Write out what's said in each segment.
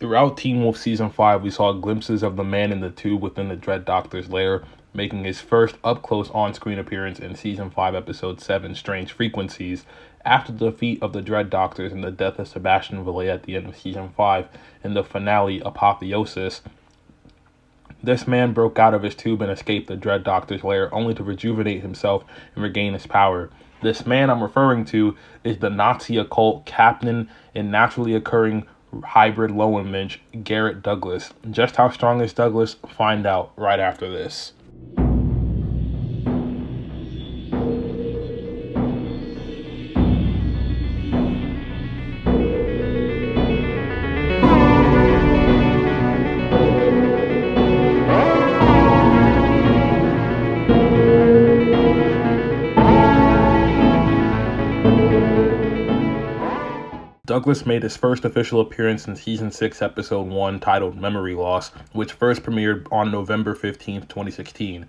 Throughout Teen Wolf Season 5, we saw glimpses of the man in the tube within the Dread Doctor's lair, making his first up-close on-screen appearance in Season 5, Episode 7, Strange Frequencies, after the defeat of the Dread Doctors and the death of Sebastian Vallet at the end of Season 5 in the finale, Apotheosis. This man broke out of his tube and escaped the Dread Doctor's lair, only to rejuvenate himself and regain his power. This man I'm referring to is the Nazi occult captain and naturally occurring hybrid Lowenmensch, Garrett Douglas. Just how strong is Douglas? Find out right after this. Douglas made his first official appearance in Season 6, Episode 1, titled Memory Loss, which first premiered on November 15th, 2016.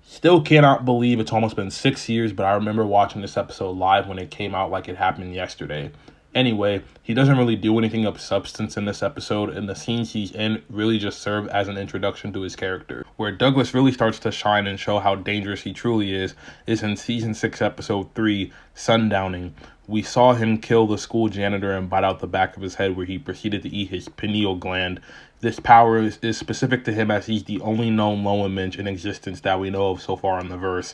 Still cannot believe it's almost been 6 years, but I remember watching this episode live when it came out like it happened yesterday. Anyway, he doesn't really do anything of substance in this episode, and the scenes he's in really just serve as an introduction to his character. Where Douglas really starts to shine and show how dangerous he truly is in Season 6, Episode 3, Sundowning. We saw him kill the school janitor and bite out the back of his head, where he proceeded to eat his pineal gland. This power is specific to him, as he's the only known Lowenmensch in existence that we know of so far in the verse.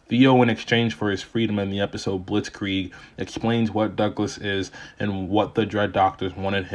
Theo, in exchange for his freedom in the episode Blitzkrieg, explains what Douglas is and what the Dread Doctors wanted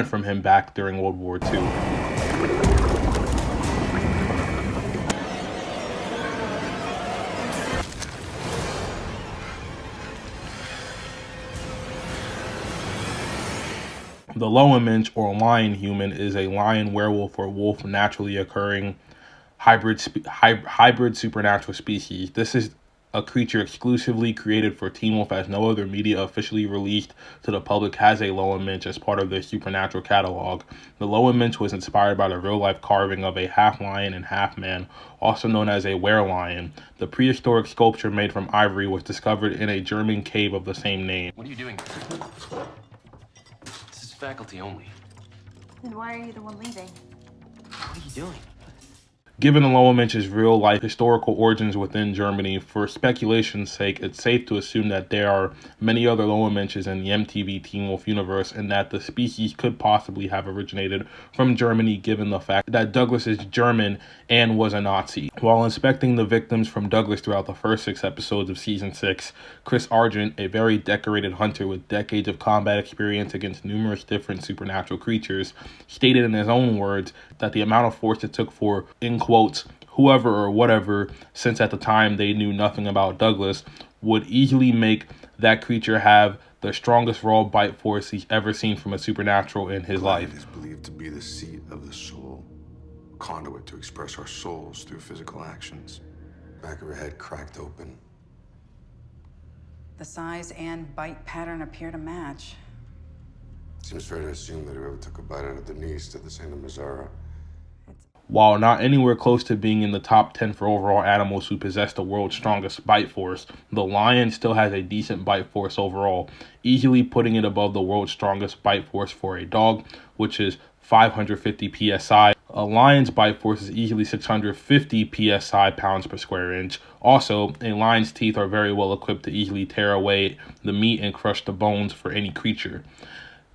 from him back during World War II. The Lowenmensch, or lion human, is a lion, werewolf, or wolf naturally occurring hybrid supernatural species. This is a creature exclusively created for Teen Wolf, as no other media officially released to the public has a Lowenmensch as part of their supernatural catalog. The Lowenmensch was inspired by the real-life carving of a half-lion and half-man, also known as a were-lion. The prehistoric sculpture made from ivory was discovered in a German cave of the same name. What are you doing? This is faculty only. Then why are you the one leaving? What are you doing? Given the Lowenmensch's real-life historical origins within Germany, for speculation's sake, it's safe to assume that there are many other Lowenmensches in the MTV Teen Wolf universe, and that the species could possibly have originated from Germany, given the fact that Douglas is German and was a Nazi. While inspecting the victims from Douglas throughout the first 6 episodes of Season 6, Chris Argent, a very decorated hunter with decades of combat experience against numerous different supernatural creatures, stated in his own words that the amount of force it took for, in quotes, whoever or whatever, since at the time they knew nothing about Douglas, would easily make that creature have the strongest raw bite force he's ever seen from a supernatural in his life. It is believed to be the seat of the soul, a conduit to express our souls through physical actions. Back of her head cracked open. The size and bite pattern appear to match. Seems fair to assume that whoever took a bite out of Denise did the same to Mazzara. While not anywhere close to being in the top 10 for overall animals who possess the world's strongest bite force, the lion still has a decent bite force overall, easily putting it above the world's strongest bite force for a dog, which is 550 psi. A lion's bite force is easily 650 psi, pounds per square inch. Also, a lion's teeth are very well equipped to easily tear away the meat and crush the bones for any creature.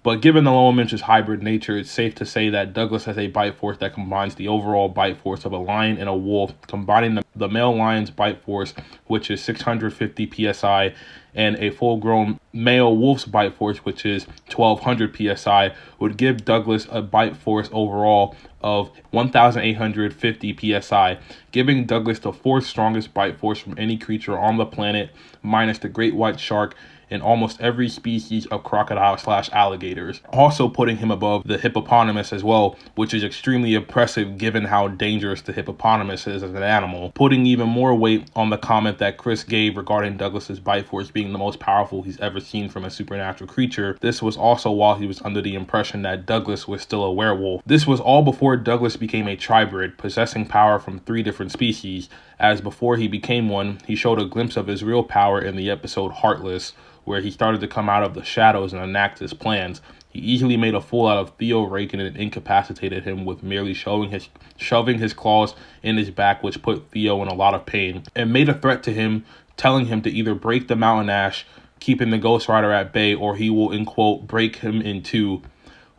But given the Lowenmensch's hybrid nature, it's safe to say that Douglas has a bite force that combines the overall bite force of a lion and a wolf, combining the male lion's bite force, which is 650 psi, and a full-grown male wolf's bite force, which is 1200 psi, would give Douglas a bite force overall of 1850 psi, giving Douglas the 4th strongest bite force from any creature on the planet, minus the great white shark in almost every species of crocodile/alligators, also putting him above the hippopotamus as well, which is extremely impressive given how dangerous the hippopotamus is as an animal. Putting even more weight on the comment that Chris gave regarding Douglas's bite force being the most powerful he's ever seen from a supernatural creature, this was also while he was under the impression that Douglas was still a werewolf. This was all before Douglas became a Tri-Brid, possessing power from 3 different species, as before he became one, he showed a glimpse of his real power in the episode Heartless, where he started to come out of the shadows and enact his plans. He easily made a fool out of Theo Rakin and incapacitated him with merely shoving his claws in his back, which put Theo in a lot of pain, and made a threat to him, telling him to either break the Mountain Ash, keeping the Ghost Rider at bay, or he will, in quote, break him in two.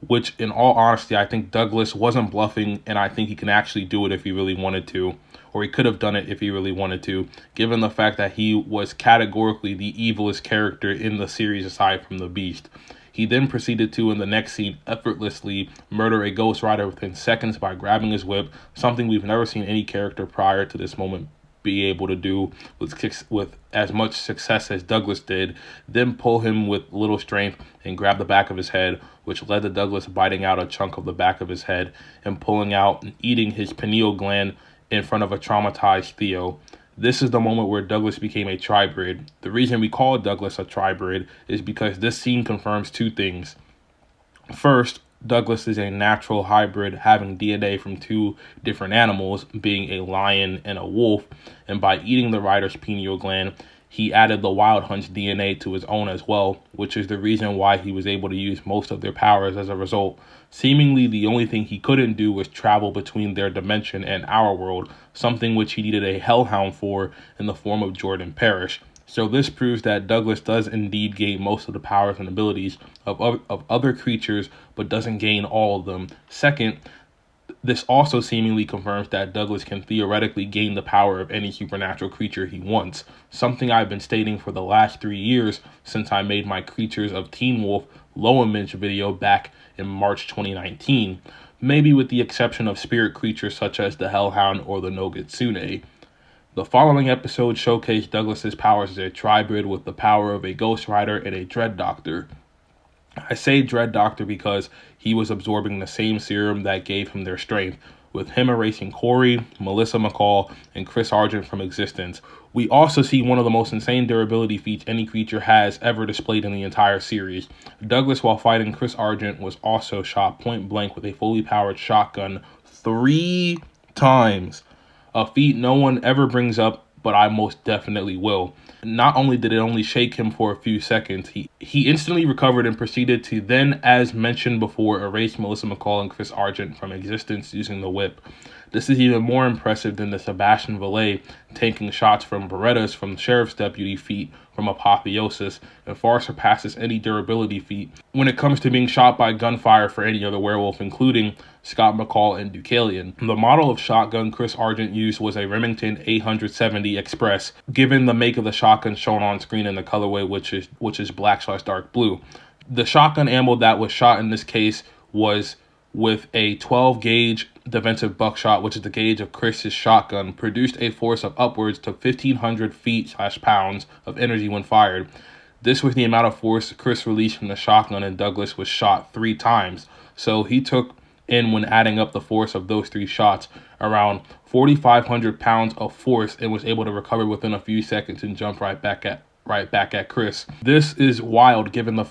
Which, in all honesty, I think Douglas wasn't bluffing, and I think he can actually do it if he really wanted to. Or he could have done it if he really wanted to, given the fact that he was categorically the evilest character in the series aside from the Beast. He then proceeded to, in the next scene, effortlessly murder a Ghost Rider within seconds by grabbing his whip, something we've never seen any character prior to this moment be able to do with as much success as Douglas did, then pull him with little strength and grab the back of his head, which led to Douglas biting out a chunk of the back of his head and pulling out and eating his pineal gland in front of a traumatized Theo. This is the moment where Douglas became a Tri-Brid. The reason we call Douglas a Tri-Brid is because this scene confirms two things. First, Douglas is a natural hybrid having DNA from two different animals, being a lion and a wolf, and by eating the rider's pineal gland, he added the Wild Hunt's DNA to his own as well, which is the reason why he was able to use most of their powers as a result. Seemingly, the only thing he couldn't do was travel between their dimension and our world, something which he needed a hellhound for in the form of Jordan Parrish. So this proves that Douglas does indeed gain most of the powers and abilities of other creatures, but doesn't gain all of them. Second, this also seemingly confirms that Douglas can theoretically gain the power of any supernatural creature he wants, something I've been stating for the last 3 years since I made my Creatures of Teen Wolf Lowenmensch video back in March 2019, maybe with the exception of spirit creatures such as the Hellhound or the Nogitsune. The following episode showcased Douglas's powers as a Tri-Brid with the power of a Ghost Rider and a Dread Doctor. I say Dread Doctor because he was absorbing the same serum that gave him their strength, with him erasing Corey, Melissa McCall, and Chris Argent from existence. We also see one of the most insane durability feats any creature has ever displayed in the entire series. Douglas, while fighting Chris Argent, was also shot point blank with a fully powered shotgun 3 times. A feat no one ever brings up, but I most definitely will. Not only did it only shake him for a few seconds, he instantly recovered and proceeded to then, as mentioned before, erase Melissa McCall and Chris Argent from existence using the whip. This is even more impressive than the Sebastian Valet taking shots from Berettas from the Sheriff's Deputy feat from Apotheosis, and far surpasses any durability feat when it comes to being shot by gunfire for any other werewolf, including Scott McCall and Deucalion. The model of shotgun Chris Argent used was a Remington 870 Express, given the make of the shotgun shown on screen in the colorway which is black/dark blue. The shotgun ammo that was shot in this case was with a 12 gauge defensive buckshot, which is the gauge of Chris's shotgun, produced a force of upwards to 1,500 feet/pounds of energy when fired. This was the amount of force Chris released from the shotgun, and Douglas was shot 3 times. So he took in, when adding up the force of those 3 shots, around 4,500 pounds of force, and was able to recover within a few seconds and jump right back at Chris. This is wild given the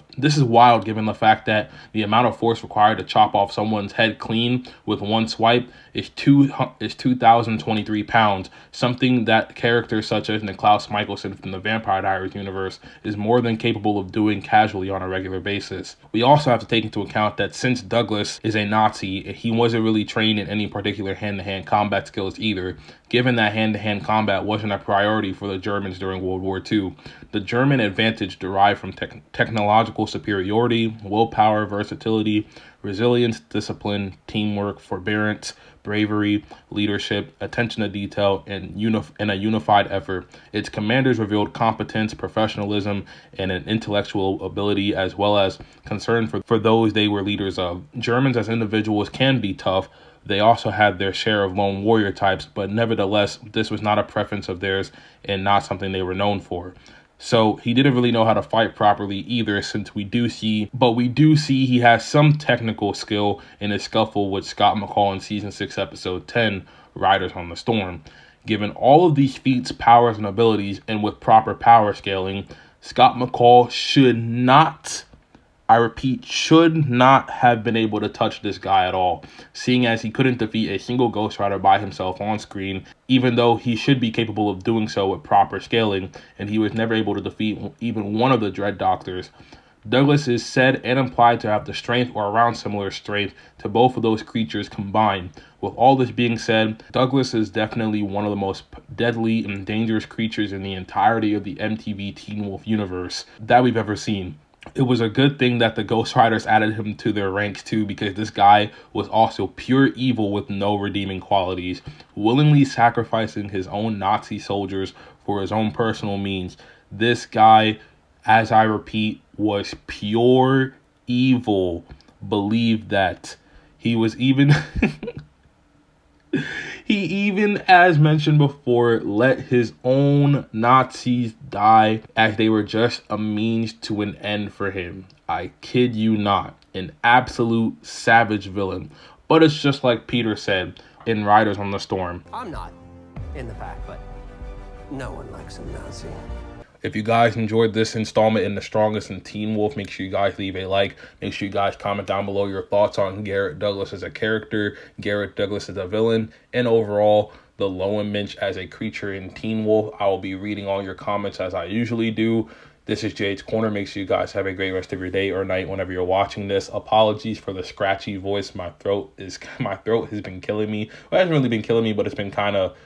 fact that the amount of force required to chop off someone's head clean with one swipe is 2,023 pounds, something that characters such as Niklaus Michelson from the Vampire Diaries universe is more than capable of doing casually on a regular basis. We also have to take into account that since Douglas is a Nazi, he wasn't really trained in any particular hand-to-hand combat skills either, given that hand-to-hand combat wasn't a priority for the Germans during World War II. The German advantage derived from technological superiority, willpower, versatility, resilience, discipline, teamwork, forbearance, bravery, leadership, attention to detail, and a unified effort. Its commanders revealed competence, professionalism, and an intellectual ability, as well as concern for those they were leaders of. Germans as individuals can be tough. They also had their share of lone warrior types, but nevertheless, this was not a preference of theirs and not something they were known for. So he didn't really know how to fight properly either, since we do see he has some technical skill in his scuffle with Scott McCall in Season 6, Episode 10, Riders on the Storm. Given all of these feats, powers, and abilities, and with proper power scaling, Scott McCall should not have been able to touch this guy at all, seeing as he couldn't defeat a single Ghost Rider by himself on screen, even though he should be capable of doing so with proper scaling, and he was never able to defeat even one of the Dread Doctors. Douglas is said and implied to have the strength or around similar strength to both of those creatures combined. With all this being said, Douglas is definitely one of the most deadly and dangerous creatures in the entirety of the MTV Teen Wolf universe that we've ever seen. It was a good thing that the Ghost Riders added him to their ranks too, because this guy was also pure evil with no redeeming qualities, willingly sacrificing his own Nazi soldiers for his own personal means. This guy, as I repeat, was pure evil. Believe that. He was even he even, as mentioned before, let his own Nazis die as they were just a means to an end for him. I kid you not. An absolute savage villain. But it's just like Peter said in Riders on the Storm. I'm not in the pack, but no one likes a Nazi. If you guys enjoyed this installment in The Strongest in Teen Wolf, make sure you guys leave a like. Make sure you guys comment down below your thoughts on Garrett Douglas as a character, Garrett Douglas as a villain, and overall the Lowenmensch as a creature in Teen Wolf. I will be reading all your comments as I usually do. This is Jade's Corner. Make sure you guys have a great rest of your day or night whenever you're watching this. Apologies for the scratchy voice. My throat has been killing me. Well, it hasn't really been killing me, but it's been kind of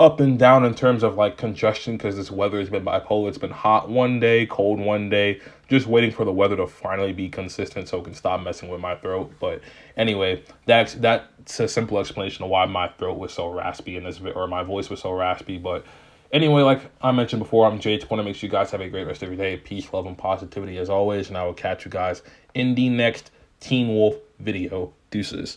up and down in terms of like congestion, because this weather has been bipolar. It's been hot one day, cold one day. Just waiting for the weather to finally be consistent so it can stop messing with my throat. But anyway, that's a simple explanation of why my throat was so raspy in this or my voice was so raspy. But anyway, like I mentioned before, I'm Jade. I want to make sure you guys have a great rest of your day. Peace, love, and positivity as always. And I will catch you guys in the next Teen Wolf video. Deuces.